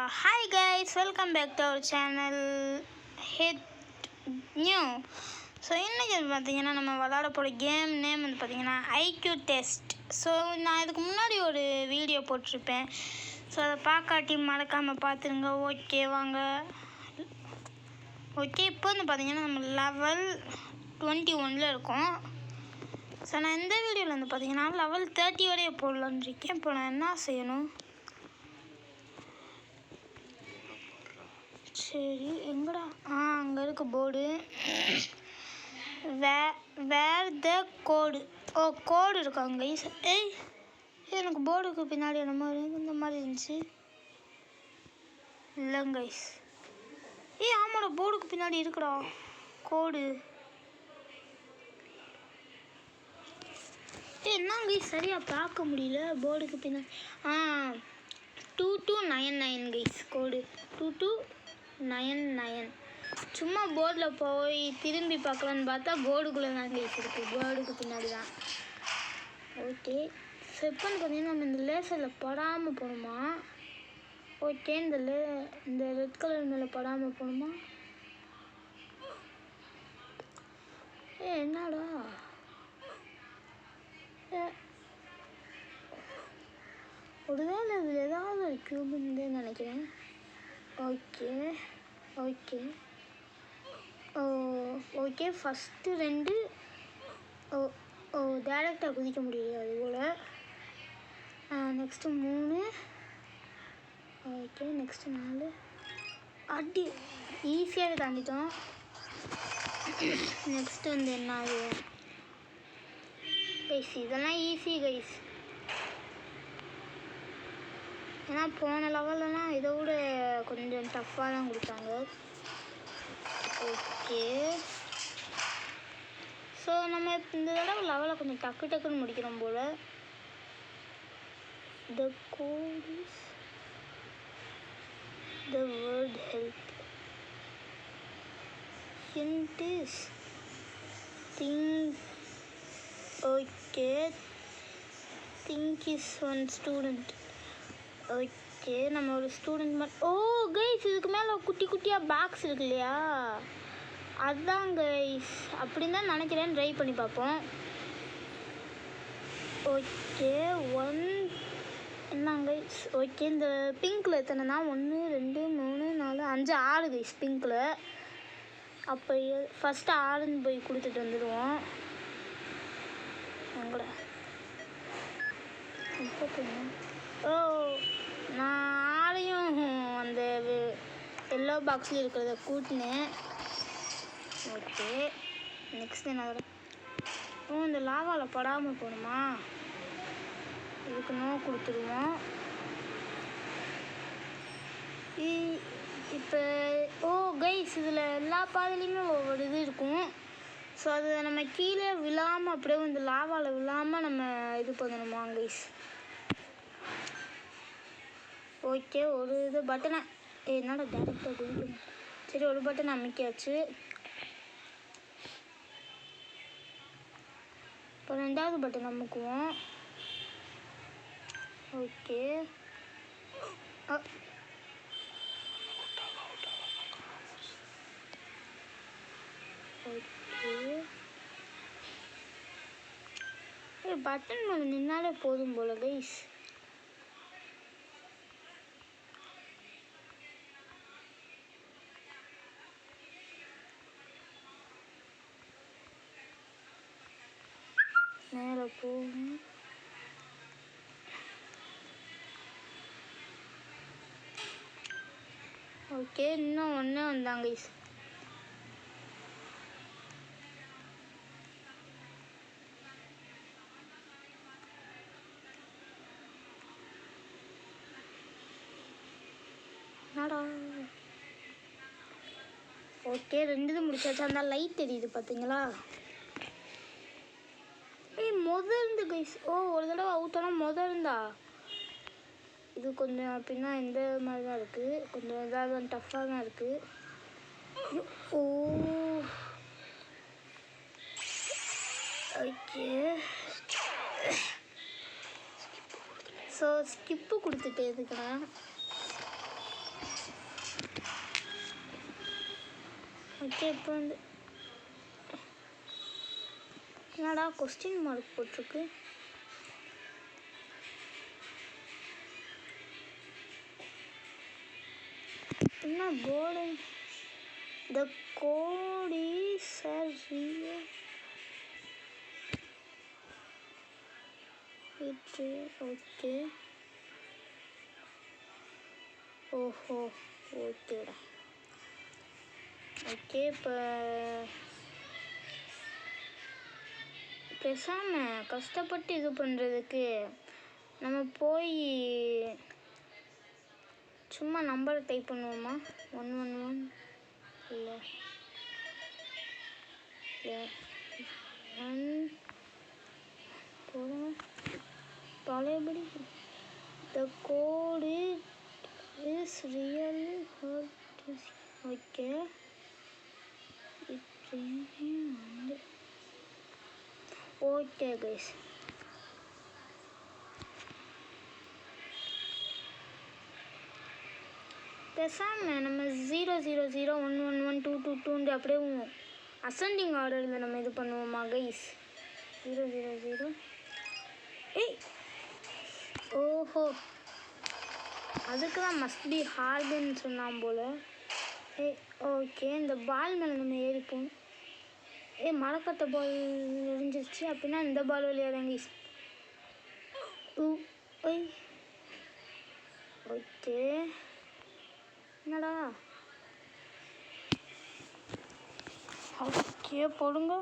Hi guys, welcome back to our channel Hit New. So இன்றைக்கி பார்த்தீங்கன்னா நம்ம விளாட போகிற கேம் நேம் வந்து பார்த்தீங்கன்னா ஐக்யூ டெஸ்ட். ஸோ நான் இதுக்கு முன்னாடி ஒரு வீடியோ போட்டிருப்பேன். ஸோ அதை பார்க்காட்டி மறக்காமல் பார்த்துருங்க. ஓகே வாங்க. ஓகே, இப்போ வந்து பார்த்தீங்கன்னா நம்ம லெவல் 21 இருக்கோம். ஸோ நான் இந்த வீடியோவில் வந்து பார்த்தீங்கன்னா லெவல் 30 வரைய போடலான்னு இருக்கேன். இப்போ நான் என்ன செய்யணும்? சரி, எங்கடா? அங்கே இருக்க போர்டு. வேர் த கோடு. ஓ, கோடு இருக்காங்க. எனக்கு போர்டுக்கு பின்னாடி இந்த மாதிரி இருந்துச்சு. இல்லைங்க கைஸ். ஆமாடா, போர்டுக்கு பின்னாடி இருக்குடா கோடு. என்னங்க சரியாக பார்க்க முடியல போர்டுக்கு பின்னாடி. 2299 கைஸ் கோடு. 2299. சும்மா போர்டில் போய் திரும்பி பார்க்கலான்னு பார்த்தா போர்டுக்குள்ளே தான் கைஸ் இருக்குது. போர்டுக்கு பின்னாடி தான். ஓகே, ஸோ எப்போன்னு பார்த்தீங்கன்னா நம்ம இந்த லேசரில் படாமல் போகணுமா? ஓகே, இந்த ரெட் கலர் மேலே படாமல் போகணுமா? என்னடா ஒருவேளை இதில் ஏதாவது ஒரு க்யூப் இருந்தேன்னு நினைக்கிறேன். ஓகே ஓகே ஓகே ஃபஸ்ட்டு 2 டேரெக்டாக குதிக்க முடியாது அது போல். நெக்ஸ்ட்டு 3. Okay, next 4. அடி ஈஸியாகவே தாண்டிட்டோம். நெக்ஸ்ட்டு வந்து என்ன ஆகுது கைஸ்? இதெல்லாம் ஈஸி கைஸ். ஏன்னா போன லெவல்லாம் இதை விட கொஞ்சம் டஃப்பாக தான் கொடுத்தாங்க. ஓகே, ஸோ நம்ம இந்த தடவை லெவலை கொஞ்சம் டக்குன்னு முடிக்கிறோம் போல். The code is the word help. Hint is think. Okay, think is one student. Okay, நம்ம ஒரு ஸ்டூடெண்ட் மாதிரி. ஓ கைஸ், இதுக்கு மேலே குட்டி குட்டியாக பாக்ஸ் இருக்கு இல்லையா? அதுதான் கைஸ், அப்படின்னு தான் நினைக்கிறேன். ட்ரை பண்ணி பார்ப்போம். ஓகே, 1 என்னங்க கைஸ்? ஓகே, இந்த பிங்க்கில் எத்தனைனா 1 2 3 4 5 6 கைஸ் பிங்க்கில். அப்போ ஃபஸ்ட்டு 6ன்னு போய் கொடுத்துட்டு வந்துடுவோம். எங்கட இப்போ ஓ, நான் 6ஐயும் அந்த எல்லோ பாக்ஸில் இருக்கிறத கூட்டினேன். ஓகே, நெக்ஸ்ட் என்ன? இந்த லாவாவில் படாமல் போகணுமா? இதுக்கு நோ கொடுத்துருவோம். இப்போ கைஸ், இதில் எல்லா பாதையிலையுமே ஒவ்வொரு இது இருக்கும். ஸோ அது நம்ம கீழே விழாமல் அப்படியே இந்த லாவாவில் விழாமல் நம்ம இது பண்ணணுமா கைஸ்? ஓகே, ஒரு இது பட்டனை என்னடா டேரெக்டாக குதிக்கணும். சரி, ஒரு பட்டன் அமைக்காச்சு. இப்போ 2வது பட்டன் அமுக்குவோம். ஓகே ஓகே, பட்டன் மேலே நின்னாலே போதும் போல கைஸ். மேலே போகும். ஓகே, இன்னும் ஒன்று வந்தாங்க கைஸ். ஓகே, 2 இது முடிச்சாச்சு. அந்த லைட் தெரியுது பார்த்தீங்களா? இருந்து கைஸ். ஒரு தடவை அவுட் ஆனால் இருந்தா இது கொஞ்சம் அப்படின்னா இந்த மாதிரி தான் இருக்குது. கொஞ்சம் இதாக டஃப்பாக தான் இருக்குது. ஓகே, ஸோ ஸ்கிப்பு கொடுத்துட்டு எதுக்குண்ணா? ஓகே இப்போ வந்து என்னடா கொஸ்டின் மார்க் போட்டிருக்கு. என்ன board the code is real okay. ஓஹோ ஓகேடா. ஓகே இப்போ பேசாமல் கஷ்டப்பட்டு இது பண்ணுறதுக்கு நம்ம போய் சும்மா நம்பரை டைப் பண்ணுவோமா? 111 இல்லை போதுங்க பழையபடி த கோடு இஸ் ரியல் ஓகே. வந்து ஓகே கைஸ் பேசாமல் நம்ம 000111222 அப்படியே அசெண்டிங் ஆர்டரில் நம்ம இது பண்ணுவோமா கைஸ்? 000 ஏய் ஓஹோ அதுக்கு தான் மஸ்ட் பி ஹார்டுன்னு சொன்னான் போல். ஏய் ஓகே இந்த பால் மேலே நம்ம ஏறிப்போம். மரக்கட்டை பால் எரிஞ்சிருச்சு அப்படின்னா இந்த பால் விளையாடுங்க கைஸ். ஓகே என்னடா ஓகே போடுங்க.